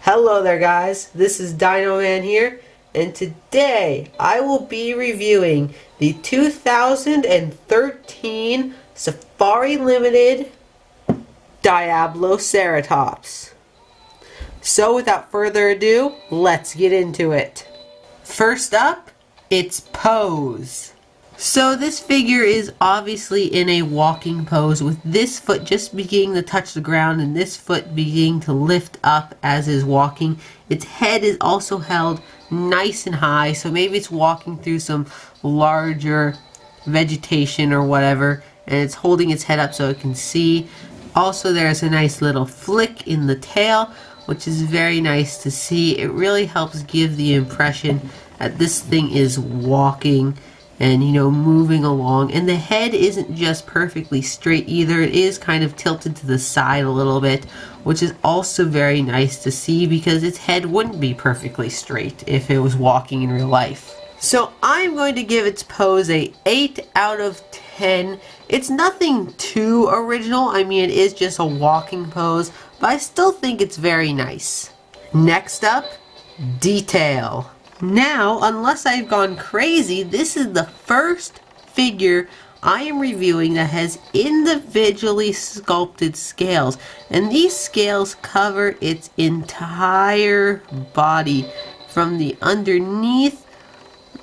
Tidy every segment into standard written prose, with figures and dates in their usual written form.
Hello there guys, this is Dino Man here, and today I will be reviewing the 2013 Safari Ltd Diabloceratops. So without further ado, let's get into it. First up, its pose. So this figure is obviously in a walking pose with this foot just beginning to touch the ground and this foot beginning to lift up as is walking. Its head is also held nice and high, so maybe it's walking through some larger vegetation or whatever, and it's holding its head up so it can see. Also, there's a nice little flick in the tail, which is very nice to see. It really helps give the impression that this thing is walking and, moving along. And the head isn't just perfectly straight either. It is kind of tilted to the side a little bit, which is also very nice to see because its head wouldn't be perfectly straight if it was walking in real life. So I'm going to give its pose a 8 out of 10. It's nothing too original. I mean, it is just a walking pose, but I still think it's very nice. Next up, detail. Now, unless I've gone crazy, this is the first figure I am reviewing that has individually sculpted scales. And these scales cover its entire body, from the underneath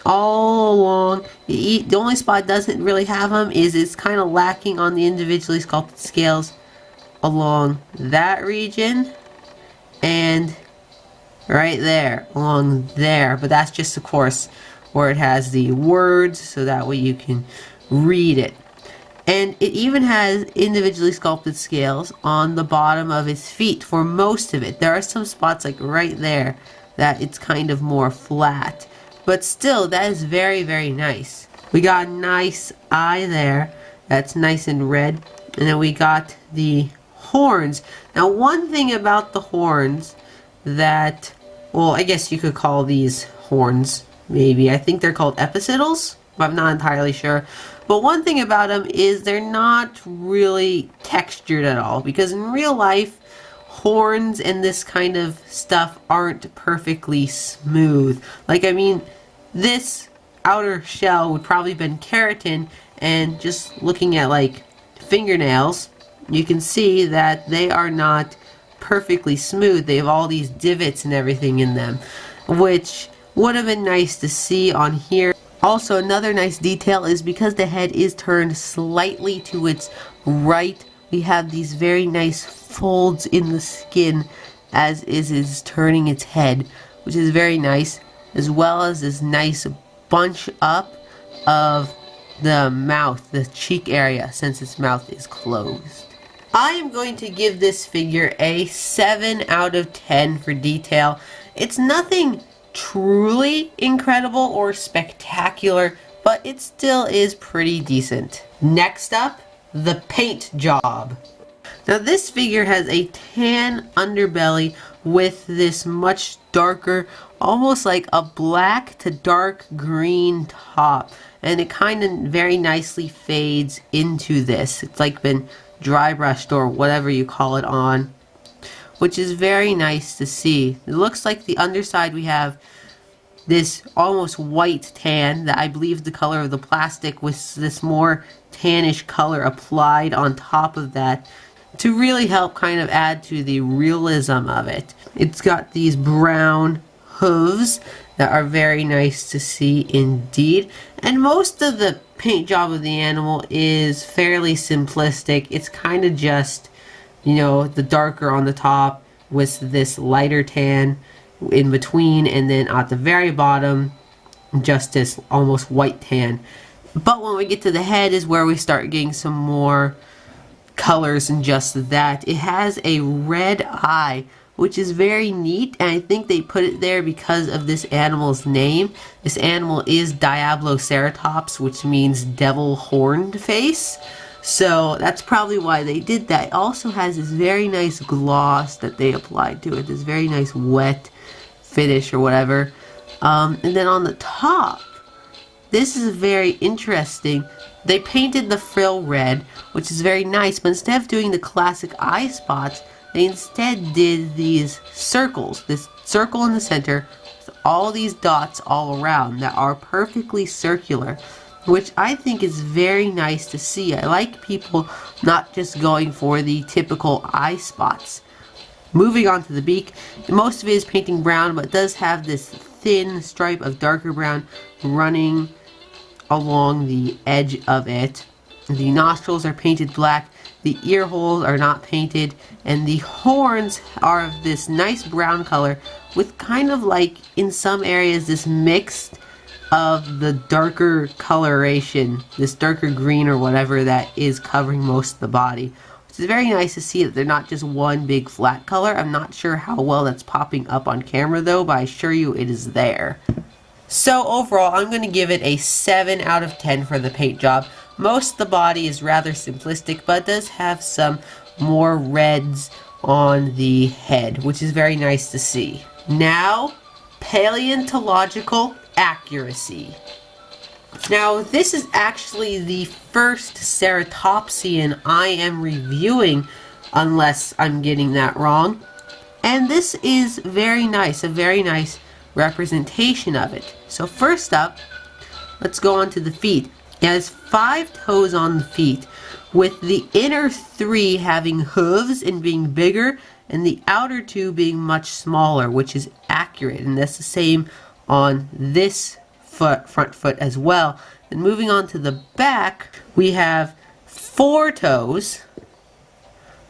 all along. The only spot it doesn't really have them is it's kind of lacking on the individually sculpted scales along that region and right there, along there, but that's just, of course, where it has the words, so that way you can read it. And it even has individually sculpted scales on the bottom of its feet for most of it. There are some spots, like right there, that it's kind of more flat, but still, that is very, very nice. We got a nice eye there, that's nice and red, and then we got the horns. Now, one thing about the horns that, well, I guess you could call these horns, maybe. I think they're called epicetals, but I'm not entirely sure. But one thing about them is they're not really textured at all, because in real life, horns and this kind of stuff aren't perfectly smooth. Like, I mean, this outer shell would probably have been keratin, and just looking at, like, fingernails, you can see that they are not perfectly smooth. They have all these divots and everything in them, which would have been nice to see on here. Also, another nice detail is because the head is turned slightly to its right, we have these very nice folds in the skin as is turning its head, which is very nice, as well as this nice bunch up of the mouth, the cheek area, since its mouth is closed. I am going to give this figure a 7 out of 10 for detail. It's nothing truly incredible or spectacular, but it still is pretty decent. Next up, the paint job. Now, this figure has a tan underbelly with this much darker, almost like a black to dark green top, and it kind of very nicely fades into this. It's like been dry brushed or whatever you call it on, which is very nice to see. It looks like the underside we have this almost white tan that I believe the color of the plastic, with this more tannish color applied on top of that to really help kind of add to the realism of it. It's got these brown hooves that are very nice to see indeed, and most of the paint job of the animal is fairly simplistic. It's kind of just, the darker on the top with this lighter tan in between, and then at the very bottom just this almost white tan. But when we get to the head is where we start getting some more colors and just that. It has a red eye, which is very neat, and I think they put it there because of this animal's name. This animal is Diabloceratops, which means devil horned face. So that's probably why they did that. It also has this very nice gloss that they applied to it, this very nice wet finish or whatever. And then on the top, this is very interesting. They painted the frill red, which is very nice, but instead of doing the classic eye spots, they instead did these circles, this circle in the center, with all these dots all around that are perfectly circular, which I think is very nice to see. I like people not just going for the typical eye spots. Moving on to the beak, most of it is painting brown, but it does have this thin stripe of darker brown running along the edge of it. The nostrils are painted black, the ear holes are not painted, and the horns are of this nice brown color with kind of like, in some areas, this mixed of the darker coloration, this darker green or whatever that is covering most of the body. It's very nice to see that they're not just one big flat color. I'm not sure how well that's popping up on camera though, but I assure you it is there. So overall, I'm going to give it a 7 out of 10 for the paint job. Most of the body is rather simplistic, but does have some more reds on the head, which is very nice to see. Now, paleontological accuracy. Now, this is actually the first Ceratopsian I am reviewing, unless I'm getting that wrong. And this is very nice, a very nice representation of it. So first up, let's go on to the feet. It has 5 toes on the feet, with the inner 3 having hooves and being bigger, and the outer 2 being much smaller, which is accurate. And that's the same on this front foot as well. And moving on to the back, we have 4 toes.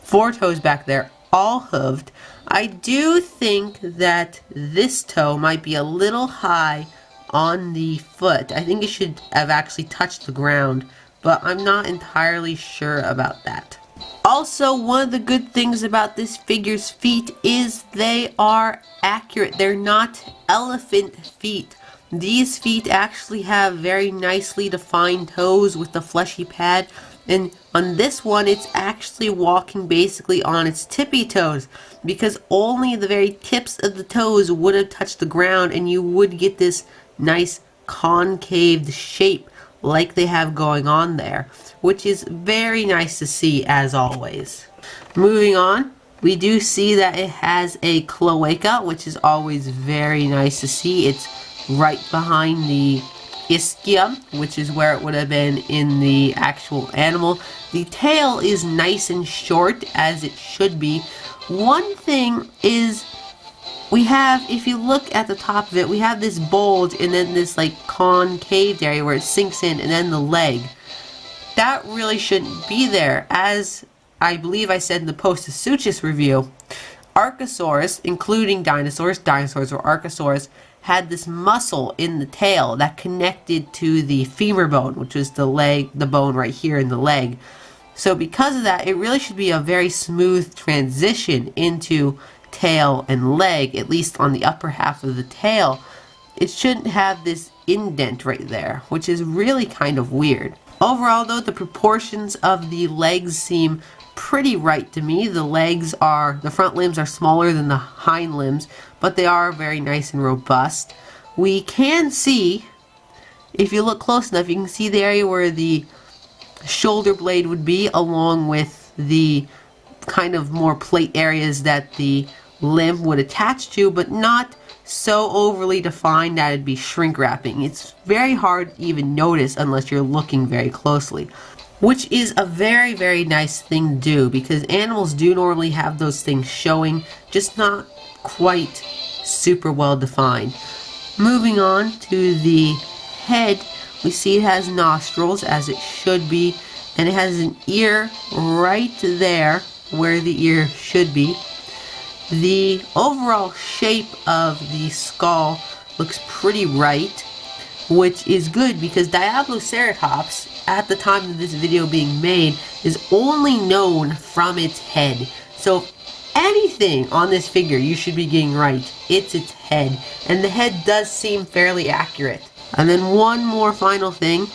4 toes back there, all hooved. I do think that this toe might be a little high on the foot. I think it should have actually touched the ground, but I'm not entirely sure about that. Also, one of the good things about this figure's feet is they are accurate. They're not elephant feet. These feet actually have very nicely defined toes with the fleshy pad, and on this one it's actually walking basically on its tippy toes, because only the very tips of the toes would have touched the ground and you would get this nice concave shape like they have going on there, which is very nice to see as always. Moving on, we do see that it has a cloaca, which is always very nice to see. It's right behind the ischium, which is where it would have been in the actual animal. The tail is nice and short, as it should be. One thing is, we have, if you look at the top of it, we have this bulge and then this like concave area where it sinks in, and then the leg. That really shouldn't be there. As I believe I said in the Postosuchus review, Archosaurs, including dinosaurs or Archosaurs, had this muscle in the tail that connected to the femur bone, which is the leg, the bone right here in the leg. So because of that, it really should be a very smooth transition into tail and leg, at least on the upper half of the tail. It shouldn't have this indent right there, which is really kind of weird. Overall though, the proportions of the legs seem pretty right to me. The front limbs are smaller than the hind limbs, but they are very nice and robust. We can see, if you look close enough, you can see the area where the shoulder blade would be, along with the kind of more plate areas that the limb would attach to, but not so overly defined that it'd be shrink wrapping. It's very hard to even notice unless you're looking very closely, which is a very, very nice thing to do, because animals do normally have those things showing, just not quite super well defined. Moving on to the head, we see it has nostrils, as it should be, and it has an ear right there where the ear should be. The overall shape of the skull looks pretty right, which is good because Diabloceratops, at the time of this video being made, is only known from its head. So anything on this figure you should be getting right, it's its head, and the head does seem fairly accurate. And then one more final thing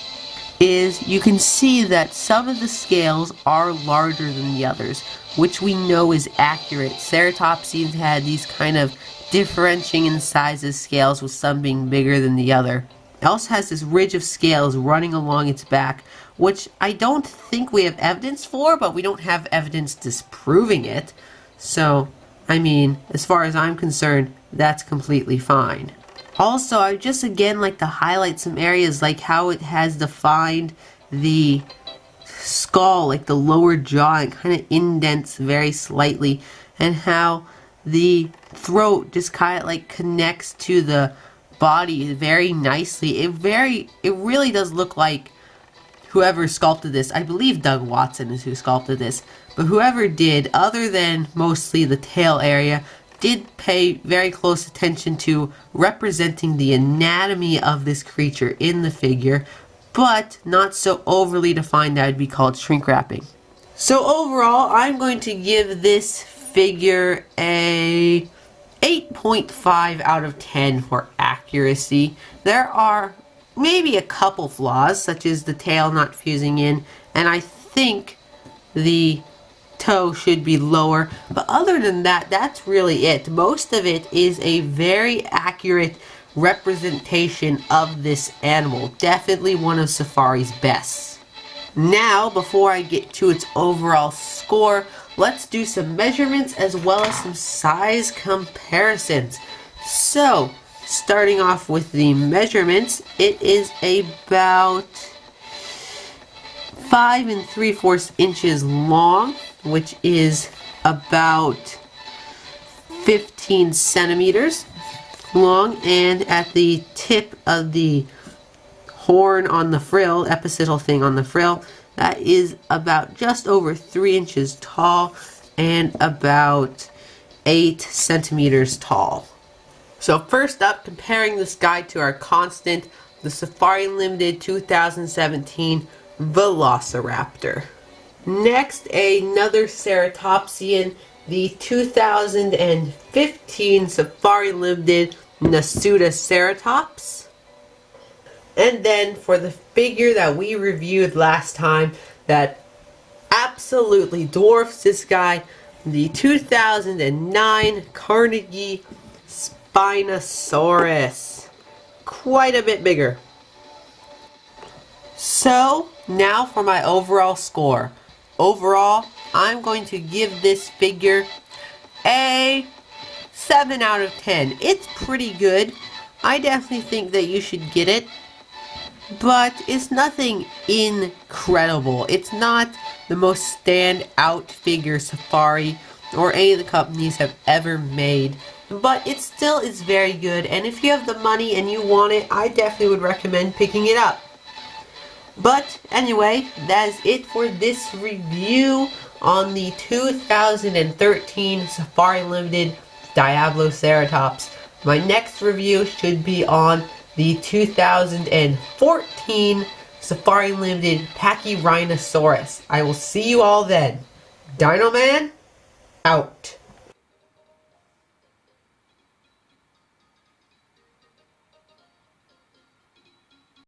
is you can see that some of the scales are larger than the others, which we know is accurate. Ceratopsians had these kind of differentiating in sizes scales, with some being bigger than the other. It also has this ridge of scales running along its back, which I don't think we have evidence for, but we don't have evidence disproving it. So, I mean, as far as I'm concerned, that's completely fine. Also, I just again like to highlight some areas like how it has defined the skull, like the lower jaw, and kind of indents very slightly, and how the throat just kind of like connects to the body very nicely. It really does look like whoever sculpted this. I believe Doug Watson is who sculpted this, but whoever did, other than mostly the tail area, did pay very close attention to representing the anatomy of this creature in the figure, but not so overly defined that would be called shrink wrapping. So overall, I'm going to give this figure a 8.5 out of 10 for accuracy. There are maybe a couple flaws, such as the tail not fusing in, and I think the toe should be lower, but other than that, that's really it. Most of it is a very accurate representation of this animal. Definitely one of Safari's best. Now, before I get to its overall score, let's do some measurements as well as some size comparisons. So, starting off with the measurements, it is about 5 3/4 inches long, which is about 15 centimeters long, and at the tip of the horn on the frill, epicidal thing on the frill, that is about just over 3 inches tall and about 8 centimeters tall. So first up, comparing this guy to our constant, the Safari Ltd 2017 Velociraptor. Next, another Ceratopsian, the 2015 Safari Ltd Ceratops. And then for the figure that we reviewed last time that absolutely dwarfs this guy, the 2009 Carnegie Spinosaurus. Quite a bit bigger. So, now for my overall score. Overall, I'm going to give this figure a 7 out of 10. It's pretty good. I definitely think that you should get it, but it's nothing incredible. It's not the most stand-out figure Safari or any of the companies have ever made, but it still is very good, and if you have the money and you want it, I definitely would recommend picking it up. But anyway, that is it for this review on the 2013 Safari Ltd Diabloceratops. My next review should be on the 2014 Safari Ltd Pachyrhinosaurus. I will see you all then. Dino Man, out.